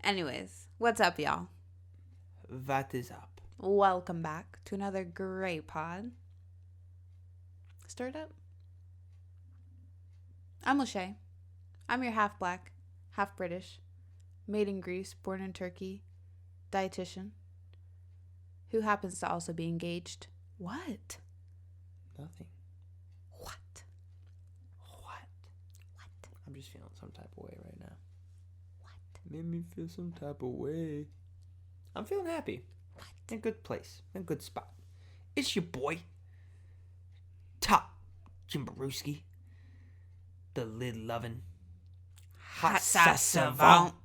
Anyways, what's up, y'all? What is up? Welcome back to another great pod. Stirred up. I'm LeChae. I'm your half black, half British, made in Greece, born in Turkey, dietitian, who happens to also be engaged. What? Nothing. What? I'm just feeling some type of way right now. What? Made me feel some type of way. I'm feeling happy. What? In a good place. In a good spot. It's your boy, Top Jimbaruski, the lid loving, hot sauce savant,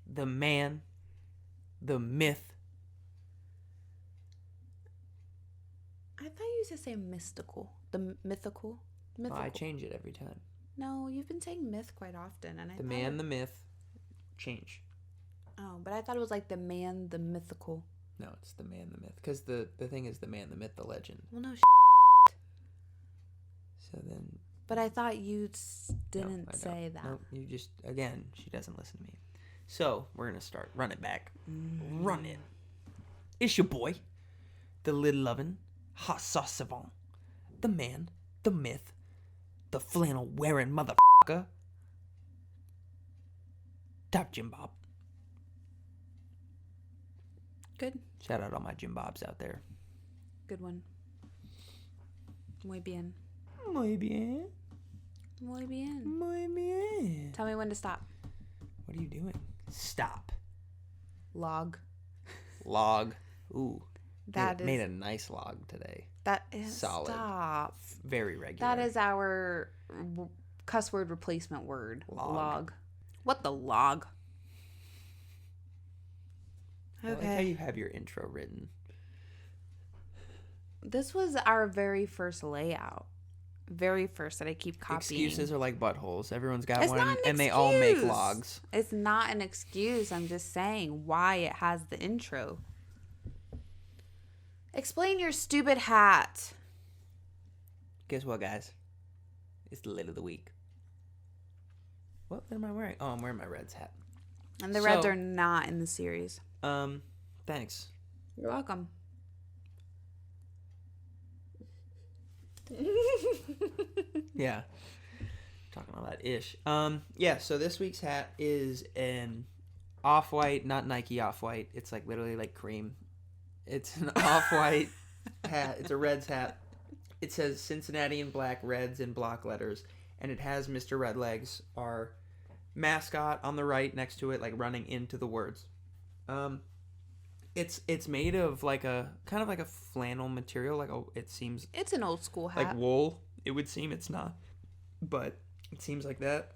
the man, the myth. I thought you used to say mystical. The mythical. Oh, I change it every time. No, you've been saying myth quite often, and The man, the myth, change. Oh, but I thought it was like the man, the mythical. No, it's the man, the myth. Because the thing is the man, the myth, the legend. Well, no. So then. But I thought you didn't say that. No, you just, again, she doesn't listen to me. So, we're going to start. Run it back. Run it. It's your boy, the lid loving, hot sauce savant, the man, the myth, the flannel wearing motherfucker, Top Jim Bob. Good. Shout out all my Jim Bobs out there. Good one. Muy bien. Muy bien. Muy bien. Muy bien. Tell me when to stop. What are you doing? Stop. Log. Log. Ooh. That made a nice log today. That is solid. Stop. Very regular. That is our cuss word replacement word. Log. What the log? Okay. I like how you have your intro written. This was our very first layout. Very first that I keep copying. Excuses are like buttholes. Everyone's got it's one, not an and excuse. they all make logs. It's not an excuse. I'm just saying why it has the intro. Explain your stupid hat. Guess what, guys? It's the lid of the week. What am I wearing? Oh, I'm wearing my Reds hat. And the Reds are not in the series. Thanks. You're welcome. Yeah. Talking all that ish. Yeah, so this week's hat is an off-white, not Nike off-white. It's like literally like cream. It's an off-white hat. It's a Reds hat. It says Cincinnati in black, Reds in block letters. And it has Mr. Redlegs, our mascot, on the right next to it, like running into the words. It's made of like a kind of like a flannel material, like it seems. It's an old school hat. Like wool. It would seem it's not, but it seems like that.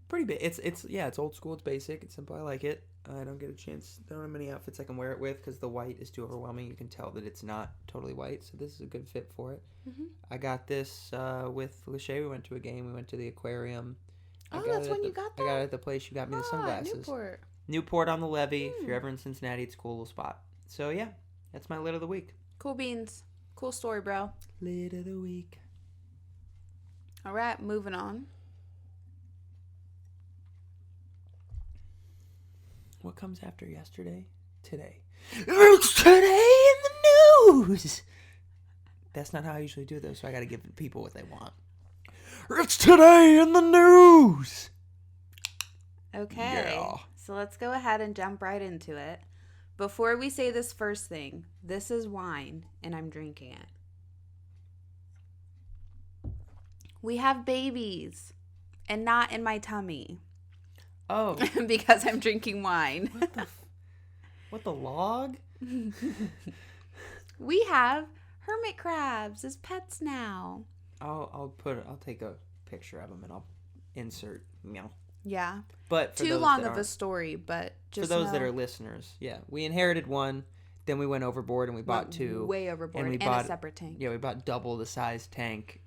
Pretty big. It's old school. It's basic. It's simple. I like it. I don't get a chance. Don't have many outfits I can wear it with because the white is too overwhelming. You can tell that it's not totally white, so this is a good fit for it. Mm-hmm. I got this with LeChae. We went to a game. We went to the aquarium. That's when you got that? I got it at the place you got me the sunglasses. Newport on the Levee. If you're ever in Cincinnati, it's a cool little spot. So, yeah, that's my lid of the week. Cool beans. Cool story, bro. Lid of the week. All right, moving on. What comes after yesterday? Today. It's today in the news! That's not how I usually do it, though, so I gotta give people what they want. It's today in the news! Okay. Yeah. So let's go ahead and jump right into it. Before we say this first thing, this is wine, and I'm drinking it. We have babies, and not in my tummy. Oh. Because I'm drinking wine. What the log? We have hermit crabs as pets now. I'll take a picture of them and I'll insert meow. Yeah. But for Too those long that of a aren't- story, but just for those that are listeners, yeah, we inherited one, then we went overboard and we bought two. way overboard, and we and bought a separate tank. Yeah, we bought double the size tank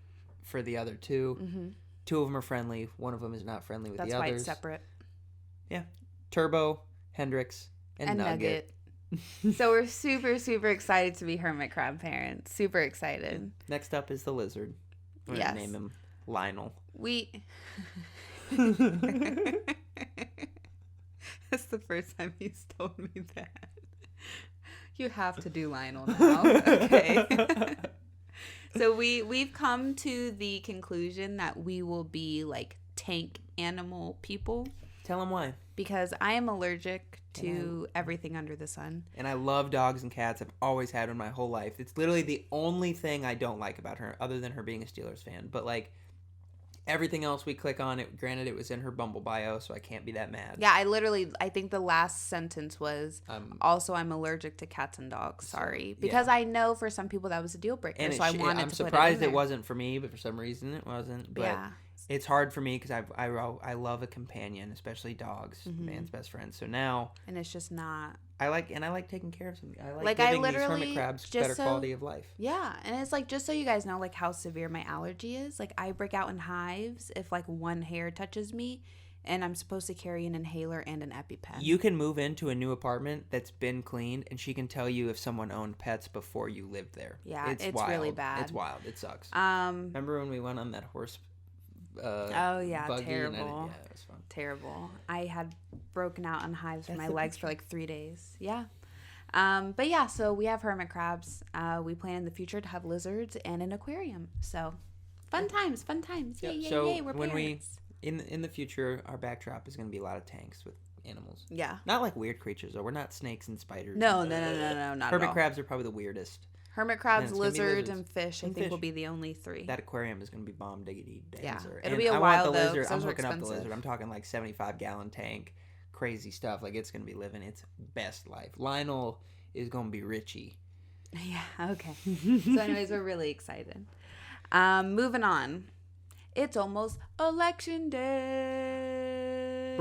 for the other two. Mm-hmm. Two of them are friendly. One of them is not friendly with That's the why others. it's separate. Yeah. Turbo, Hendrix, and Nugget. So we're super, super excited to be hermit crab parents. Super excited. Next up is the lizard. We're Yes. gonna name him Lionel. That's the first time he's told me that. You have to do Lionel now. Okay. So we've come to the conclusion that we will be like tank animal people. Tell him why. Because I am allergic to everything under the sun. And I love dogs and cats. I've always had one my whole life. It's literally the only thing I don't like about her, other than her being a Steelers fan. But like everything else we click on, it. Granted, it was in her Bumble bio, so I can't be that mad. Yeah, I think the last sentence was, also I'm allergic to cats and dogs. Sorry. Because I know for some people that was a deal breaker. And so I wanted I'm to surprised put it in there. wasn't for me, but for some reason it wasn't. But yeah. It's hard for me because I love a companion, especially dogs, man's best friend. So now, and it's just not. I like taking care of them. I like Like, giving I these hermit literally crabs just better quality of life. Yeah, and it's like, just so you guys know, like how severe my allergy is. Like I break out in hives if like one hair touches me, and I'm supposed to carry an inhaler and an EpiPen. You can move into a new apartment that's been cleaned, and she can tell you if someone owned pets before you lived there. Yeah, it's wild. really bad. It's wild. It sucks. Remember when we went on that horse? Oh yeah, buggy terrible. Yeah, it was fun. Terrible. I had broken out in hives for my legs for like 3 days. Yeah. But yeah, so we have hermit crabs. We plan in the future to have lizards and an aquarium. So fun times. Yay, yay, so yay. We're when parents. in the future, our backdrop is going to be a lot of tanks with animals. Yeah. Not like weird creatures though. We're not snakes and spiders. No, not at all. Hermit crabs are probably the weirdest. Hermit crabs, it's gonna be lizards, lizards. and fish. I think will be the only three. That aquarium is going to be bomb diggity dancer. Yeah, it'll and be a I while want the though. lizard. 'Cause I'm those are hooking up the expensive. lizard. I'm talking like 75-gallon tank, crazy stuff. Like it's going to be living its best life. Lionel is going to be Richie. Yeah. Okay. So, anyways, we're really excited. Moving on. It's almost election day.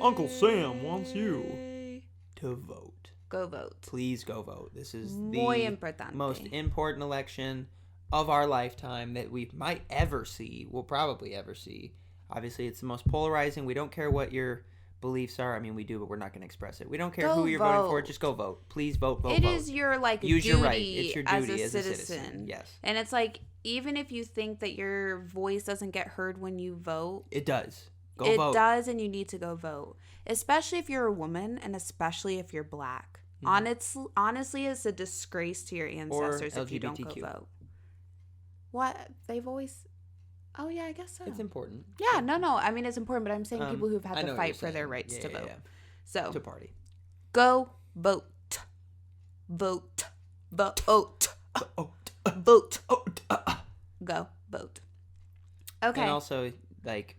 Uncle Sam wants you to vote. Go vote. Please go vote. This is Muy the importante. most important election of our lifetime that we might ever see. We'll probably ever see. Obviously, it's the most polarizing. We don't care what your beliefs are. I mean, we do, but we're not going to express it. We don't care Go who you're voting for. vote. Just go vote. Please vote. It is your like Use duty, your right. It's your duty as a citizen. Yes. And it's like, even if you think that your voice doesn't get heard when you vote, It does. Go it vote. does, and you need to go vote. Especially if you're a woman, and especially if you're black. Honestly, it's a disgrace to your ancestors if you don't go LGBTQ. vote. What? They've always... Oh, yeah, I guess so. It's important. Yeah, no. I mean, it's important, but I'm saying people who've had I know to what fight you're for their saying. rights to vote. Yeah. So, To party. go vote. Vote. Vote. Vote. Go vote. Okay. And also, like,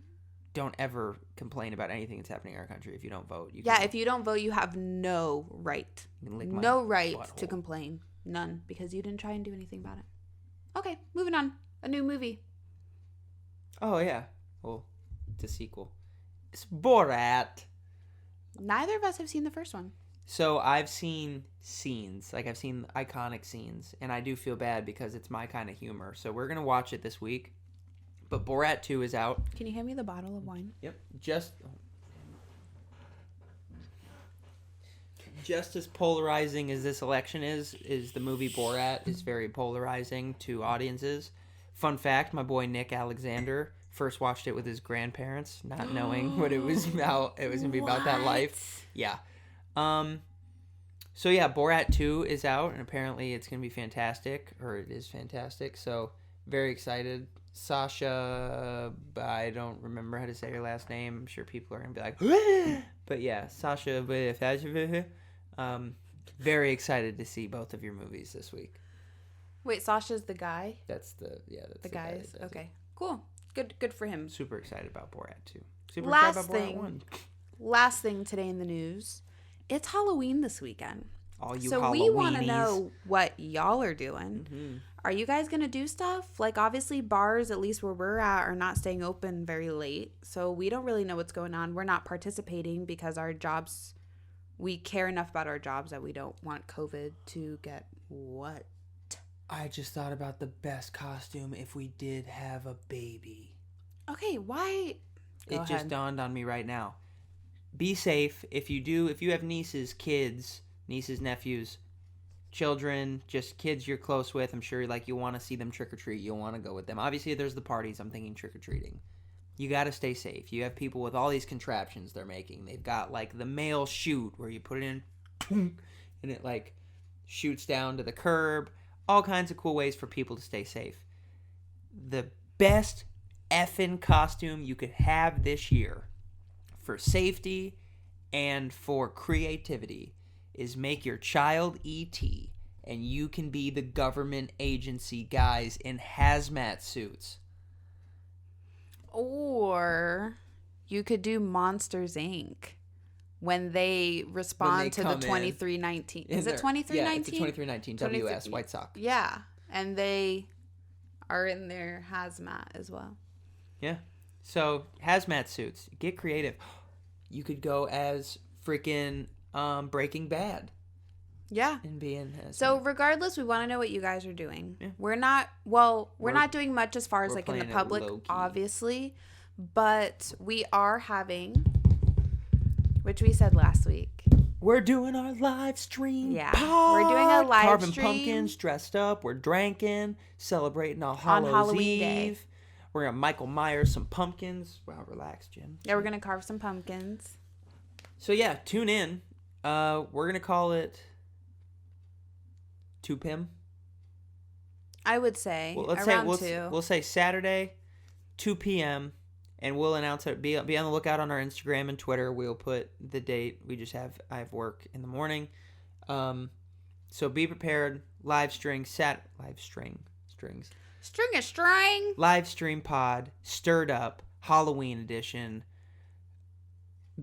don't ever complain about anything that's happening in our country if you don't vote. If you don't vote, you have no right. You can lick my No right to butthole. complain. None. Because you didn't try and do anything about it. Okay, moving on. A new movie. Oh, yeah. Well, it's a sequel. It's Borat. Neither of us have seen the first one. So I've seen scenes. Like, I've seen iconic scenes. And I do feel bad because it's my kind of humor. So we're going to watch it this week. But Borat 2 is out. Can you hand me the bottle of wine? Yep. Just as polarizing as this election is the movie Borat is very polarizing to audiences. Fun fact, my boy Nick Alexander first watched it with his grandparents, not knowing what it was about. It was going to be about that life. Yeah. So yeah, Borat 2 is out, and apparently it's going to be fantastic, or it is fantastic. So very excited. Sasha, I don't remember how to say her last name. I'm sure people are going to be like, but yeah, Sasha, very excited to see both of your movies this week. Wait, Sasha's the guy? That's the guy guys? that does Okay, cool. Good for him. it. Super excited about Borat 2. Super Last excited about thing. Borat 1. Last thing today in the news. It's Halloween this weekend. All you So we want to Halloweenies. know what y'all are doing. Are you guys going to do stuff? Like, obviously, bars, at least where we're at, are not staying open very late. So we don't really know what's going on. We're not participating because our jobs, we care enough about our jobs that we don't want COVID to get what? I just thought about the best costume if we did have a baby. Okay, why? It just dawned on me right now. Be safe. If you have nieces, nephews, children, just kids you're close with, I'm sure like you want to see them trick or treat. You'll want to go with them. Obviously, there's the parties. I'm thinking trick or treating. You got to stay safe. You have people with all these contraptions they're making. They've got like the male chute where you put it in and it like shoots down to the curb. All kinds of cool ways for people to stay safe. The best effing costume you could have this year for safety and for creativity is make your child E.T. and you can be the government agency guys in hazmat suits. Or you could do Monsters, Inc. when they respond to the 2319. Is it 2319? Yeah, it's the 2319 WS White Sox. Yeah, and they are in their hazmat as well. Yeah. So, hazmat suits. Get creative. You could go as freaking Breaking Bad. Yeah. And be in hazmat. So, regardless, we want to know what you guys are doing. Yeah. We're not doing much as far as like in the public, obviously, but we are having, which we said last week. We're doing our live stream. Yeah. Pod. We're doing a live Carving stream. pumpkins, dressed up. We're drinking, celebrating on Halloween Eve. Day. We're going to Michael Myers some pumpkins. Wow, relax, Jen. Yeah, we're going to carve some pumpkins. So, yeah, tune in. We're going to call it 2 p.m. I would say We'll say Saturday, 2 p.m., and we'll announce it. Be on the lookout on our Instagram and Twitter. We'll put the date. I have work in the morning. So be prepared. Live stream. Live stream pod. Stirred up. Halloween edition.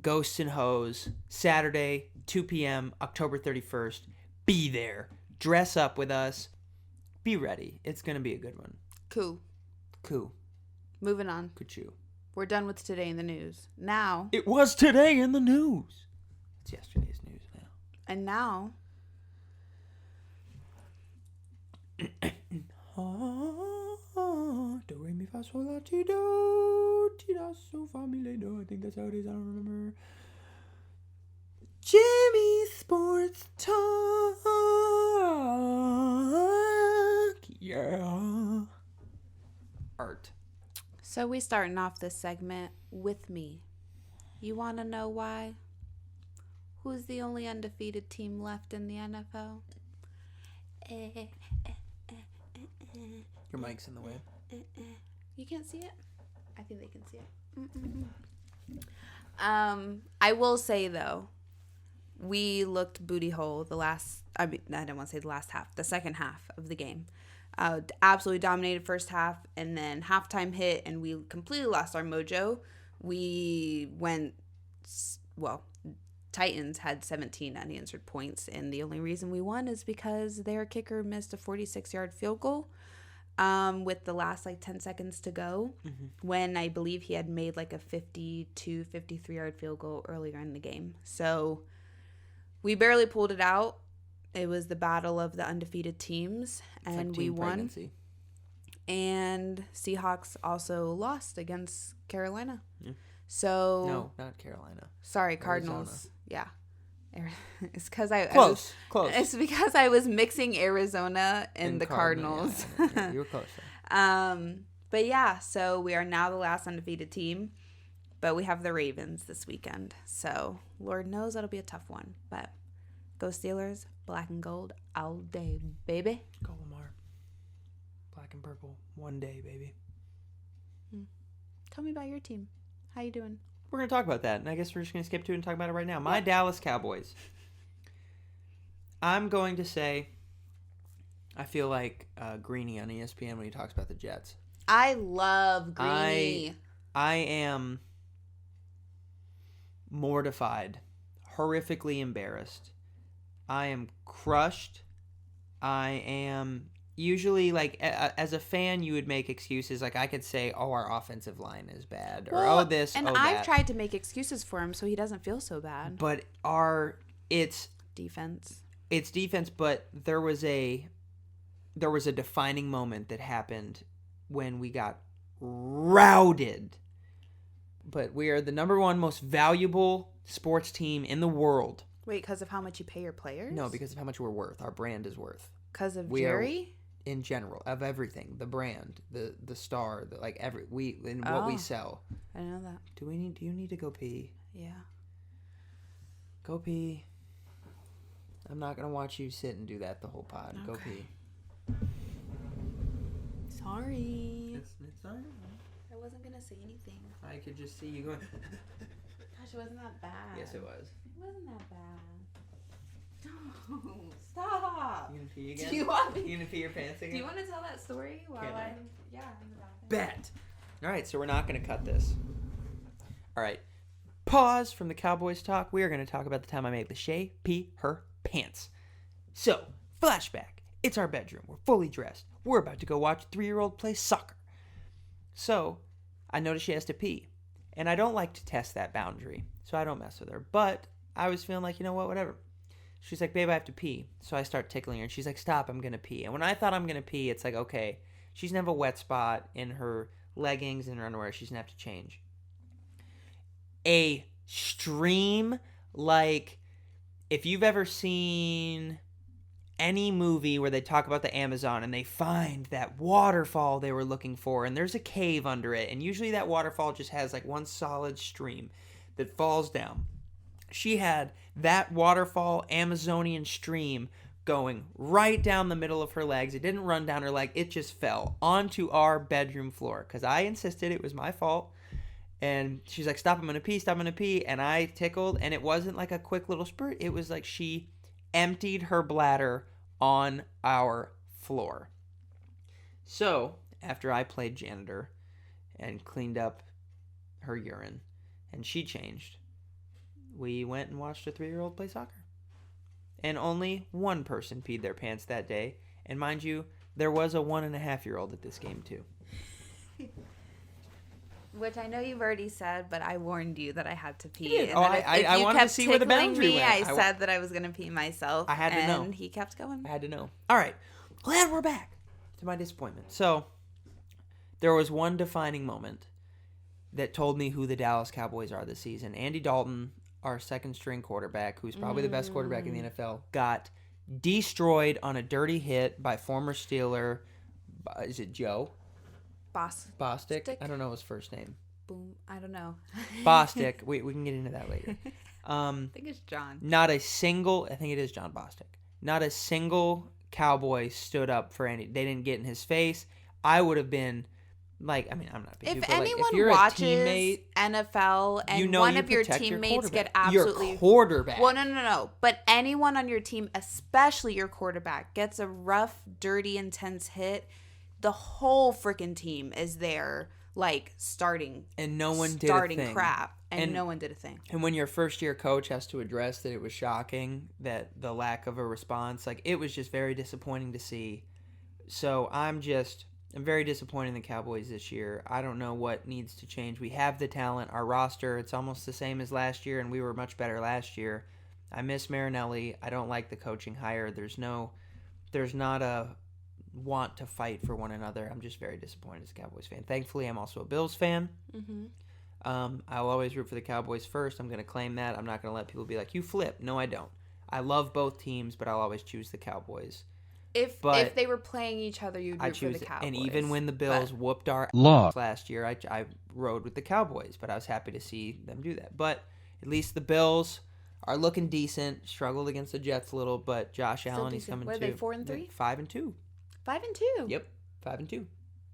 Ghosts and Hoes. Saturday, 2 p.m., October 31st. Be there. Dress up with us. Be ready. It's going to be a good one. Cool. Moving on. Kuchu. We're done with Today in the News. Now. It was today in the news. It's yesterday's news now. And now. Do, re, mi, fa, sol, la, ti, do, ti, da, so, fa, mi, le, do. I think that's how it is. I don't remember. Jimmy Sports Talk. Yeah. Art. So we starting off this segment with me. You want to know why? Who's the only undefeated team left in the NFL? Your mic's in the way. You can't see it? I think they can see it. I will say though, we looked booty hole I don't want to say the last half, the second half of the game. Absolutely dominated first half, and then halftime hit, and we completely lost our mojo. We went, Titans had 17 unanswered points, and the only reason we won is because their kicker missed a 46-yard field goal with the last 10 seconds to go, when I believe he had made a 52, 53-yard field goal earlier in the game. So we barely pulled it out. It was the battle of the undefeated teams, and we won. Pregnancy. And Seahawks also lost against Carolina. Yeah. So no, not Carolina. Sorry, Cardinals. Arizona. Yeah, it's because close. It's because I was mixing Arizona and the Cardinals. Yeah, you were close. But yeah, so we are now the last undefeated team, but we have the Ravens this weekend. So Lord knows that'll be a tough one, but. Go Steelers, black and gold, all day, baby. Go Lamar. Black and purple, one day, baby. Tell me about your team. How you doing? We're going to talk about that, and I guess we're just going to skip to it and talk about it right now. My Dallas Cowboys. I'm going to say, I feel like Greeny on ESPN when he talks about the Jets. I love Greeny. I am mortified, horrifically embarrassed. I am crushed. I am usually, like, as a fan, you would make excuses. Like, I could say, oh, our offensive line is bad. Or, oh, this, and oh, I've that. tried to make excuses for him so he doesn't feel so bad. But it's defense. It's defense, but there was a defining moment that happened when we got routed. But we are the number one most valuable sports team in the world. Wait, because of how much you pay your players? No, because of how much we're worth. Our brand is worth. Because of Jerry? In general, of everything, the brand, the star, what we sell. I know that. Do you need to go pee? Yeah. Go pee. I'm not gonna watch you sit and do that the whole pod. Okay. Go pee. Sorry. It's all right. I wasn't gonna say anything. I could just see you going. Gosh, it wasn't that bad. Yes, it was. It wasn't that bad. No, stop. You gonna pee again? Do you want me? You gonna pee your pants again? Do you want to tell that story while Can I? Yeah, in the bathroom. Bet. All right, so we're not gonna cut this. All right. Pause from the Cowboys talk. We are gonna talk about the time I made LeChae pee her pants. So, flashback. It's our bedroom. We're fully dressed. We're about to go watch a 3-year-old play soccer. So, I notice she has to pee. And I don't like to test that boundary, so I don't mess with her. But I was feeling like, you know what, whatever. She's like, babe, I have to pee. So I start tickling her, and she's like, stop, I'm going to pee. And when I thought I'm going to pee, it's like, okay, she's going to have a wet spot in her leggings and her underwear. She's going to have to change. A stream, like, if you've ever seen any movie where they talk about the Amazon and they find that waterfall they were looking for and there's a cave under it, and usually that waterfall just has like one solid stream that falls down. She had that waterfall Amazonian stream going right down the middle of her legs. It didn't run down her leg. It just fell onto our bedroom floor because I insisted it was my fault. And she's like, stop, I'm going to pee, stop, I'm going to pee. And I tickled, and it wasn't like a quick little spurt. It was like she emptied her bladder on our floor. So, after I played janitor and cleaned up her urine, and she changed, we went and watched a 3-year-old play soccer. And only one person peed their pants that day. And mind you, there was a 1.5-year-old at this game too. Which I know you've already said, but I warned you that I had to pee. You did. I wanted to see where the boundary went. I said that I was going to pee myself. I had to know. And he kept going. I had to know. All right. Glad we're back to my disappointment. So, there was one defining moment that told me who the Dallas Cowboys are this season. Andy Dalton, our second-string quarterback, who's probably the best quarterback in the NFL, got destroyed on a dirty hit by former Steeler, is it Joe? Bostic? I don't know his first name. Boom. I don't know. Bostic. We can get into that later. I think it's John. I think it is John Bostic. Not a single Cowboy stood up for Andy. They didn't get in his face. I would have been like, I mean, I'm not being if too, anyone like, if you're watches a teammate, NFL and you know one you of your protect teammates get your absolutely your quarterback. Well, no. But anyone on your team, especially your quarterback, gets a rough, dirty, intense hit, the whole freaking team is there, like starting no one did a thing. Crap, and no one did a thing. And when your first year coach has to address that, it was shocking that the lack of a response, like it was just very disappointing to see. So I'm very disappointed in the Cowboys this year. I don't know what needs to change. We have the talent. Our roster, it's almost the same as last year, and we were much better last year. I miss Marinelli. I don't like the coaching hire. There's not a want to fight for one another. I'm just very disappointed as a Cowboys fan. Thankfully, I'm also a Bills fan. Mm-hmm. I'll always root for the Cowboys first. I'm going to claim that. I'm not going to let people be like, you flip. No, I don't. I love both teams, but I'll always choose the Cowboys. If they were playing each other, you'd root for the Cowboys. And even when the Bills whooped our ass last year, I rode with the Cowboys, but I was happy to see them do that. But at least the Bills are looking decent. Struggled against the Jets a little, but Josh Allen, he's coming too. What are they, 4-3? 5-2. 5-2? Yep, 5-2.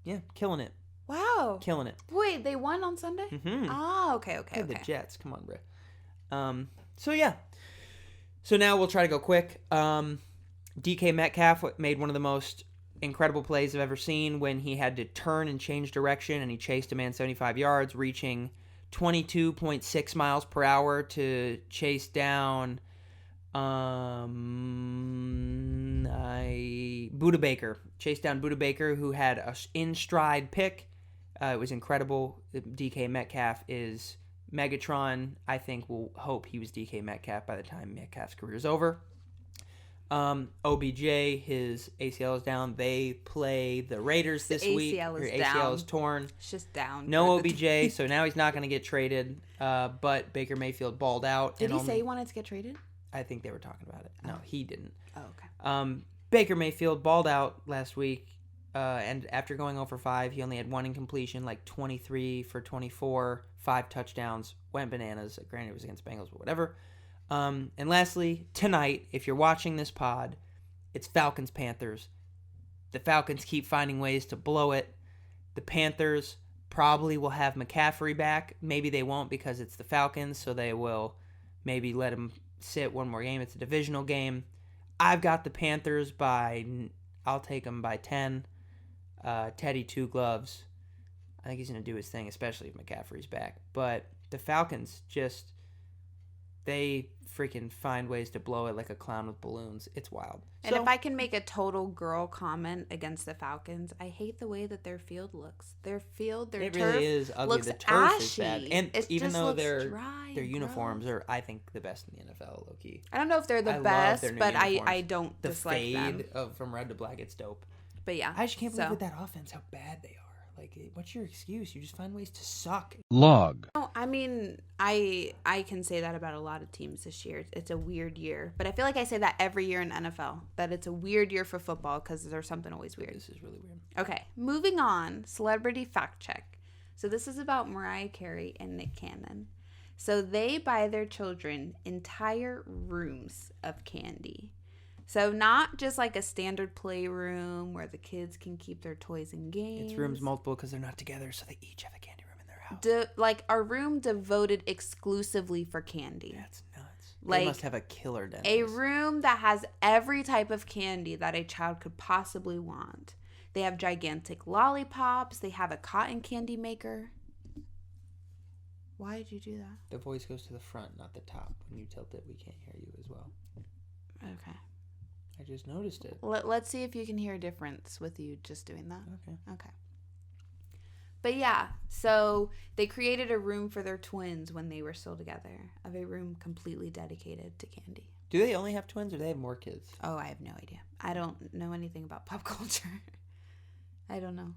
Yeah, killing it. Wow. Killing it. Wait, they won on Sunday? Mm-hmm. Oh, okay. The Jets. Come on, bro. So, yeah. So now we'll try to go quick. DK Metcalf made one of the most incredible plays I've ever seen when he had to turn and change direction, and he chased a man 75 yards, reaching 22.6 miles per hour to chase down Buda Baker. Chased down Buda Baker, who had a in-stride pick. It was incredible. DK Metcalf is Megatron. I think we'll hope he was DK Metcalf by the time Metcalf's career is over. OBJ, his ACL is down. They play the Raiders this week. ACL is Her down. ACL is torn. It's just down. No OBJ, so now he's not going to get traded. But Baker Mayfield balled out. Did he say he wanted to get traded? I think they were talking about it. No, he didn't. Oh, okay. Baker Mayfield balled out last week. And after going 0 for 5, he only had one incompletion, like 23 for 24, 5 touchdowns, went bananas. Granted, it was against Bengals, but whatever. And lastly, tonight, if you're watching this pod, it's Falcons-Panthers. The Falcons keep finding ways to blow it. The Panthers probably will have McCaffrey back. Maybe they won't because it's the Falcons, so they will maybe let him sit one more game. It's a divisional game. I've got the Panthers I'll take them by 10. Teddy Two Gloves. I think he's going to do his thing, especially if McCaffrey's back. But the Falcons they freaking find ways to blow it like a clown with balloons. It's wild. And if I can make a total girl comment against the Falcons, I hate the way that their field looks. Their turf really is ugly. looks the turf ashy. is bad. And it even just though looks their dry uniforms are, I think, the best in the NFL, low-key. I don't know if they're the I love best, their new but uniforms. I don't the dislike them. fade from red to black, it's dope. But yeah. I just can't believe with that offense how bad they are. Like, what's your excuse? You just find ways to suck. Log. No, I mean, I can say that about a lot of teams this year. It's a weird year. But I feel like I say that every year in NFL, that it's a weird year for football because there's something always weird. This is really weird. Okay, moving on. Celebrity fact check. So this is about Mariah Carey and Nick Cannon. So they buy their children entire rooms of candy. So not just like a standard playroom where the kids can keep their toys and games. It's rooms multiple because they're not together, so they each have a candy room in their house. Like a room devoted exclusively for candy. That's nuts. Like they must have a killer dentist. A room that has every type of candy that a child could possibly want. They have gigantic lollipops. They have a cotton candy maker. Why did you do that? The voice goes to the front, not the top. When you tilt it, we can't hear you as well. Okay. I just noticed it. Let's see if you can hear a difference with you just doing that. Okay. But yeah, so they created a room for their twins when they were still together, of a room completely dedicated to candy. Do they only have twins or do they have more kids? Oh, I have no idea. I don't know anything about pop culture. I don't know.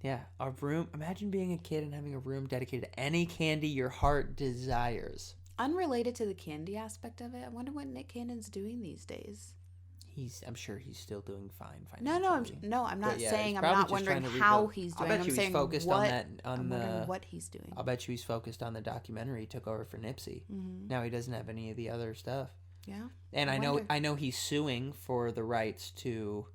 Yeah, a room. Imagine being a kid and having a room dedicated to any candy your heart desires. Unrelated to the candy aspect of it, I wonder what Nick Cannon's doing these days. I'm sure he's still doing fine. I'm not saying. I'm probably not just wondering trying to how rebuild. he's doing. I bet you he's focused on that. I'm wondering what he's doing. I'll bet you he's focused on the documentary he took over for Nipsey. Mm-hmm. Now he doesn't have any of the other stuff. Yeah. And I know he's suing for the rights to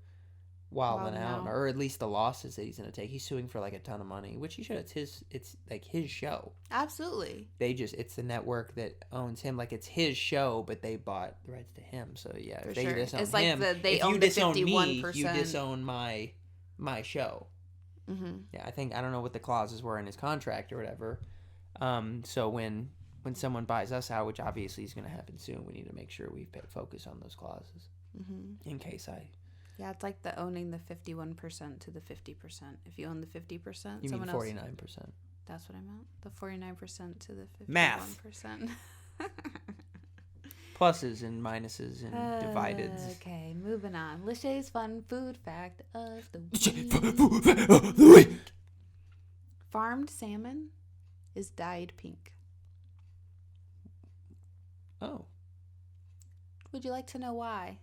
Wildin' Out, or at least the losses that he's going to take. He's suing for like a ton of money, which he should. It's like his show. Absolutely. It's the network that owns him. Like it's his show, but they bought the rights to him. So yeah, for if they sure. disown It's him, like they if own you the disown 51%. me, you disown my show. Mm-hmm. Yeah, I don't know what the clauses were in his contract or whatever. So when someone buys us out, which obviously is going to happen soon, we need to make sure we focus on those clauses. Mm-hmm. In case Yeah, it's like the owning the 51% to the 50%. If you own the 50%, you someone mean 49%. else. That's what I meant. The 49% to the 51%. Math. Pluses and minuses and divideds. Okay, moving on. LeChae's fun food fact of the week. Farmed salmon is dyed pink. Oh. Would you like to know why?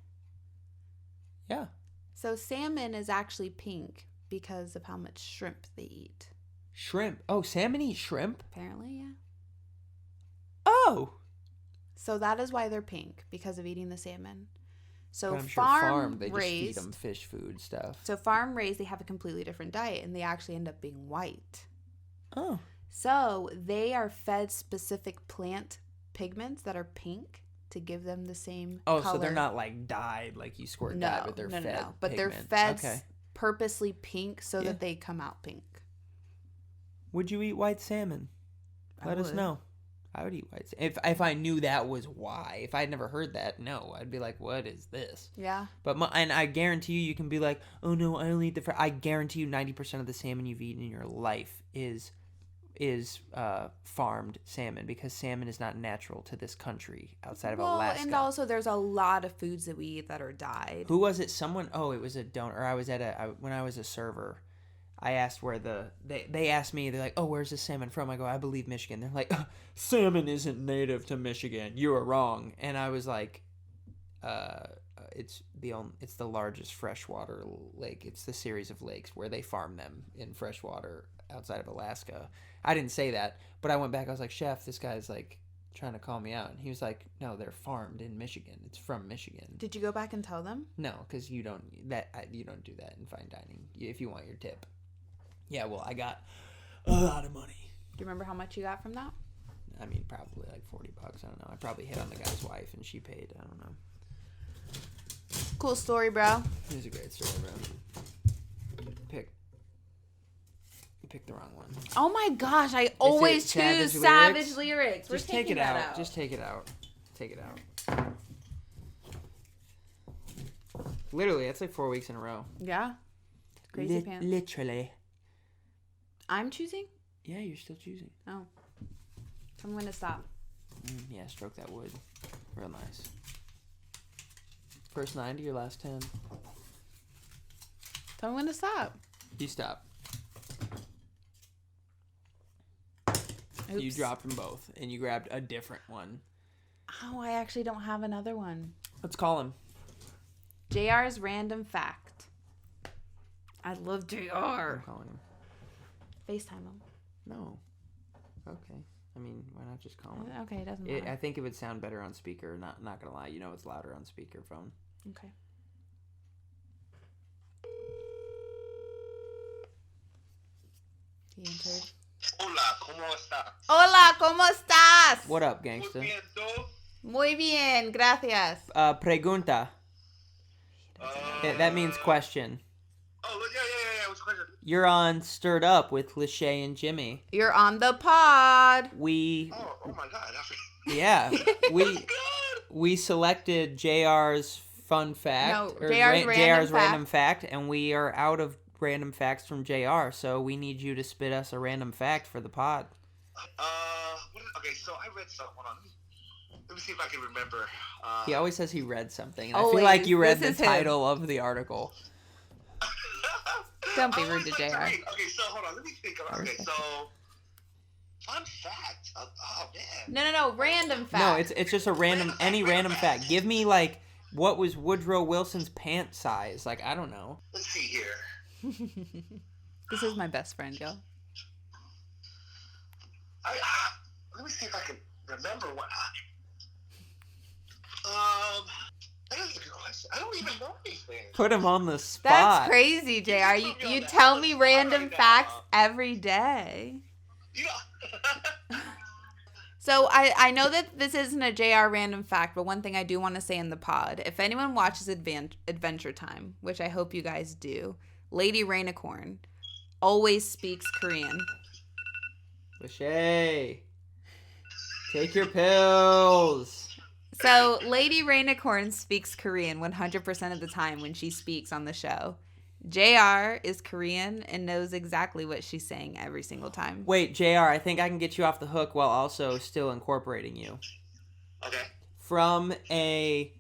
Yeah. So salmon is actually pink because of how much shrimp they eat. Shrimp. Oh, salmon eat shrimp? Apparently, yeah. Oh. So that is why they're pink, because of eating the salmon. So But I'm sure farmed, they just feed them fish food stuff. So farm raised, they have a completely different diet, and they actually end up being white. Oh. So they are fed specific plant pigments that are pink to give them the same color. So they're not like dyed, like you squirt dye, but they're fed No. But pigment. they're fed purposely pink so Yeah. that they come out pink. Would you eat white salmon? Let us know. I would eat white salmon. If I knew that was why. If I'd never heard that, no. I'd be like, what is this? Yeah. But and I guarantee you can be like, oh no, I only eat the I guarantee you 90% of the salmon you've eaten in your life is farmed salmon, because salmon is not natural to this country outside of Alaska. And also there's a lot of foods that we eat that are dyed. Who was it? Someone, it was a donor. Or I was when I was a server, I asked where they asked me, they're like, oh, where's the salmon from? I go, I believe Michigan. They're like, salmon isn't native to Michigan. You are wrong. And I was like, it's the largest freshwater lake. It's the series of lakes where they farm them in freshwater outside of Alaska. I didn't say that, but I went back. I was like, chef, this guy's like trying to call me out. And he was like, no, they're farmed in Michigan. It's from Michigan. Did you go back and tell them? No, because you don't do that in fine dining if you want your tip. Yeah, well, I got a lot of money. Do you remember how much you got from that? I mean, probably like $40. I don't know. I probably hit on the guy's wife and she paid. I don't know. Cool story, bro. It was a great story, bro. Pick the wrong one. Oh my gosh, I always choose Savage Lyrics. Just take it out. Just take it out. Take it out. Literally, that's like 4 weeks in a row. Yeah. Crazy pants. Literally. I'm choosing? Yeah, you're still choosing. Oh. I'm going to stop. Yeah, stroke that wood. Real nice. First 9 to your last 10. Tell me when to stop. You stop. Oops. You dropped them both, and you grabbed a different one. Oh, I actually don't have another one. Let's call him. JR's random fact. I love JR. I'm calling him. FaceTime him. No. Okay. I mean, why not just call him? Okay, it doesn't matter. I think it would sound better on speaker. Not gonna lie. You know it's louder on speakerphone. Okay. He entered. Hola, ¿cómo estás? Hola, ¿cómo estás? What up, gangsta? Muy bien, ¿tú? Muy bien, gracias. Pregunta. That means question. Oh, yeah. What's the question? You're on Stirred Up with LeChae and Jimmy. You're on the pod. Oh my God. Yeah. Oh, We selected JR's fun fact. No, or JR's random fact, and we are out of random facts from JR, so we need you to spit us a random fact for the pod. Okay, so I read something. Hold on. Let me see if I can remember. He always says he read something, and Always. I feel like you read This the is title of the article. Don't be rude to JR. Okay, so hold on. Let me think. Okay, so fun fact. Oh man. No. Random fact. No, it's just a random random fact. Give me like what was Woodrow Wilson's pant size? Like I don't know. Let's see here. This is my best friend, yo. Let me see if I can remember what. That's a good question. I don't even know anything. Put him on the spot. That's crazy, JR. You tell me random facts every day. Yeah. So I know that this isn't a JR random fact, but one thing I do want to say in the pod, if anyone watches Adventure Time, which I hope you guys do, Lady Rainicorn always speaks Korean. LeChae, take your pills. So Lady Rainicorn speaks Korean 100% of the time when she speaks on the show. JR is Korean and knows exactly what she's saying every single time. Wait, JR, I think I can get you off the hook while also still incorporating you. Okay. From a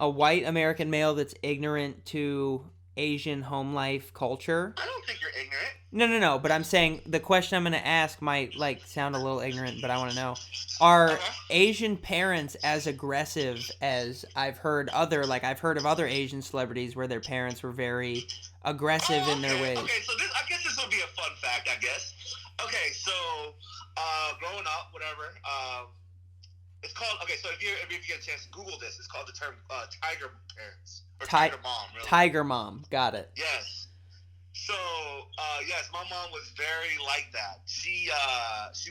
white American male that's ignorant to Asian home life culture. I don't think you're ignorant. No, but I'm saying the question I'm going to ask might sound a little ignorant, but I want to know. Are Asian parents as aggressive as I've heard of other Asian celebrities where their parents were very aggressive in their ways? Okay, so I guess this will be a fun fact, I guess. Okay, so growing up, whatever, it's called, okay, so if you get a chance to Google this, it's called the term tiger parents. Or tiger mom, really. Tiger mom, got it. Yes. So, yes, my mom was very like that. She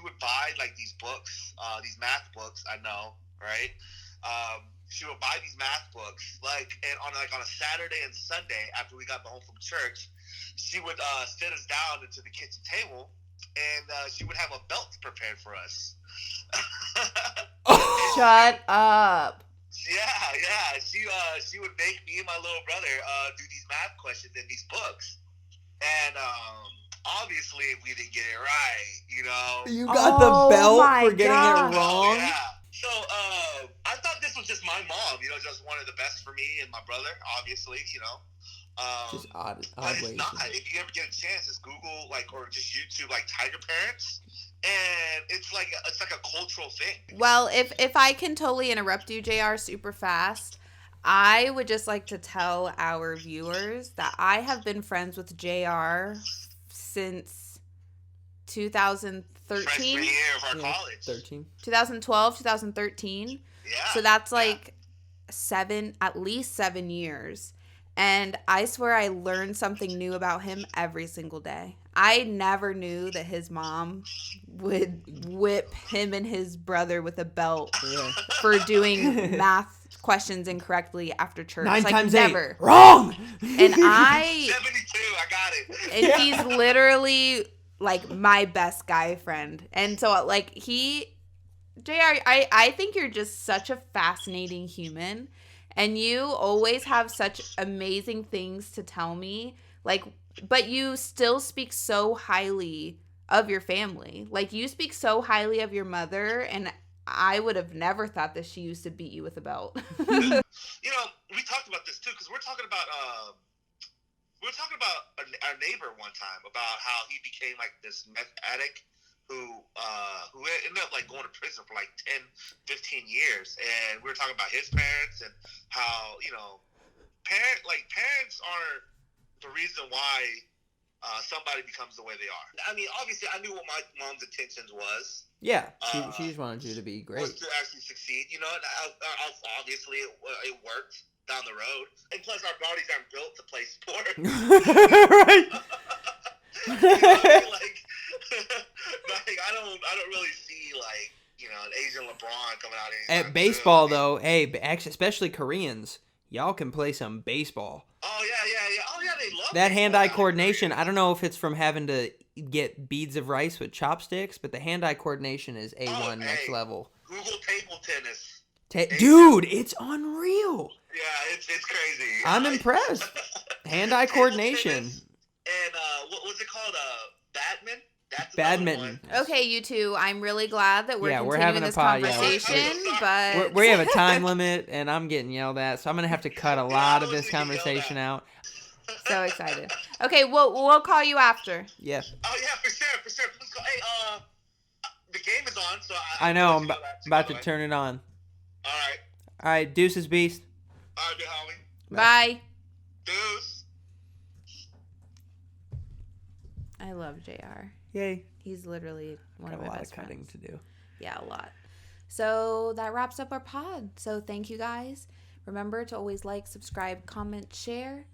would buy, like, these books, these math books, I know, right? She would buy these math books, and on a Saturday and Sunday after we got home from church, she would sit us down into the kitchen table, and she would have a belt prepared for us. Shut up. Yeah. She would make me and my little brother do these math questions in these books, and obviously we didn't get it right. You got the belt for getting gosh. it wrong. Yeah. So I thought this was just my mom. Just wanted the best for me and my brother. Obviously. Just odd But ways. it's not. If you ever get a chance, just Google or just YouTube tiger parents, and it's like a cultural thing. Well, if I can totally interrupt you, JR, super fast, I would just like to tell our viewers that I have been friends with JR since 2013. Freshman year of our college. 13. 2012, 2013. Yeah. So that's at least 7 years. And I swear I learned something new about him every single day. I never knew that his mom would whip him and his brother with a belt for doing math questions incorrectly after church. 9 times never. 8. Wrong! And 72, I got it. And he's literally my best guy friend. And so JR, I think you're just such a fascinating human. And you always have such amazing things to tell me. But you still speak so highly of your family. You speak so highly of your mother, and I would have never thought that she used to beat you with a belt. We talked about this too, because we're talking about our neighbor one time about how he became this meth addict who ended up going to prison for 10, 15 years. And we were talking about his parents and how, parents are the reason why somebody becomes the way they are. I mean, obviously, I knew what my mom's intentions was. Yeah, she just wanted you to be great. Was to actually succeed, and obviously it worked down the road. And plus, our bodies aren't built to play sports. Right. I don't really see an Asian LeBron coming out At baseball though, actually, especially Koreans, y'all can play some baseball. Oh yeah, they love that baseball. hand-eye coordination. I don't know if it's from having to get beads of rice with chopsticks, but the hand-eye coordination is A1 next level. Google table tennis. Dude, it's unreal. Yeah, it's crazy. I'm impressed. Hand-eye coordination. And what was it called? Badminton? That's Badminton. Okay, you two, I'm really glad that we're continuing having a this pod, conversation, but we have a time limit, and I'm getting yelled at, so I'm gonna have to cut a lot of this conversation out. So excited. Okay, we'll call you after. Yeah. Oh yeah, for sure. Please go. Hey, the game is on, so I know. I'm about to turn it on. All right, deuces, beast. All right, good homie. Bye. Deuce. I love JR. Yay. He's literally one of my best friends. A lot of cutting to do. Yeah, a lot. So that wraps up our pod. So thank you guys. Remember to always subscribe, comment, share.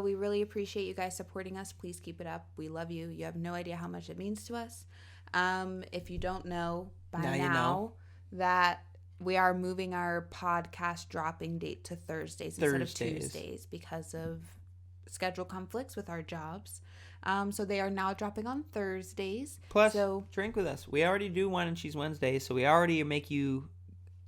We really appreciate you guys supporting us. Please keep it up. We love you. You have no idea how much it means to us. If you don't know by now, you know. that we are moving our podcast dropping date to Thursdays instead of Tuesdays because of schedule conflicts with our jobs. So they are now dropping on Thursdays. Plus, drink with us. We already do Wine and Cheese Wednesdays, so we already make you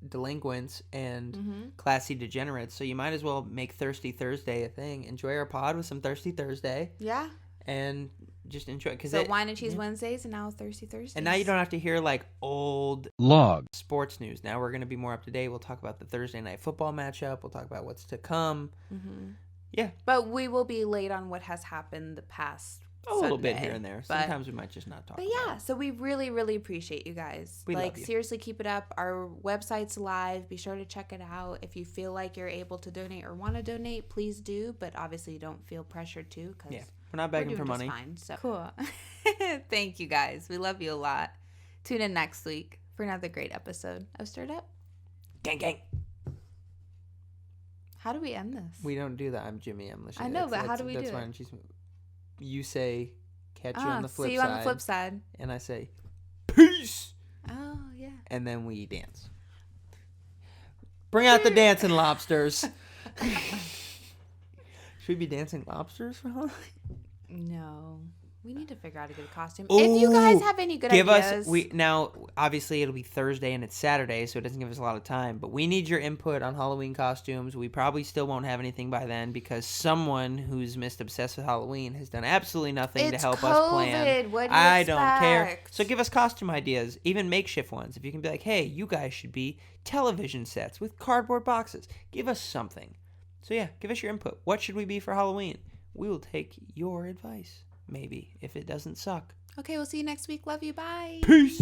delinquents and classy degenerates. So you might as well make Thirsty Thursday a thing. Enjoy our pod with some Thirsty Thursday. Yeah. And just enjoy. So Wine and Cheese Wednesdays and now Thirsty Thursdays. And now you don't have to hear old log sports news. Now we're going to be more up to date. We'll talk about the Thursday night football matchup. We'll talk about what's to come. Yeah. But we will be late on what has happened the past a little bit here and there. Sometimes we might just not talk about it. So we really, really appreciate you guys. We love you. Seriously, keep it up. Our website's live. Be sure to check it out. If you feel like you're able to donate or want to donate, please do. But obviously, don't feel pressured to. Cause we're not begging for money. Fine, so. Cool. Thank you guys. We love you a lot. Tune in next week for another great episode of Stirred Up. Gang, gang. How do we end this? We don't do that. I'm Jimmy. I'm LeChae. I know, but how do we do it? Fine. You say, catch you on the flip side. See you on the flip side. And I say, peace. Oh, yeah. And then we dance. Bring out the dancing lobsters. Should we be dancing lobsters for Halloween? No. We need to figure out a good costume. If you guys Ooh, have any good give ideas. us now. Obviously, it'll be Thursday and it's Saturday, so it doesn't give us a lot of time. But we need your input on Halloween costumes. We probably still won't have anything by then because someone who's Mr. Obsessed with Halloween has done absolutely nothing to help us plan. What do you I don't care. expect? So give us costume ideas, even makeshift ones. If you can be like, hey, you guys should be television sets with cardboard boxes. Give us something. So yeah, give us your input. What should we be for Halloween? We will take your advice. Maybe, if it doesn't suck. Okay, we'll see you next week. Love you. Bye. Peace.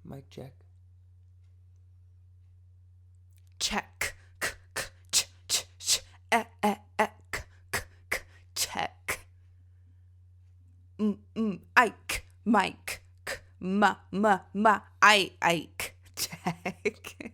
Mic check. Check. Check. Ike. Mike. Ike. Check.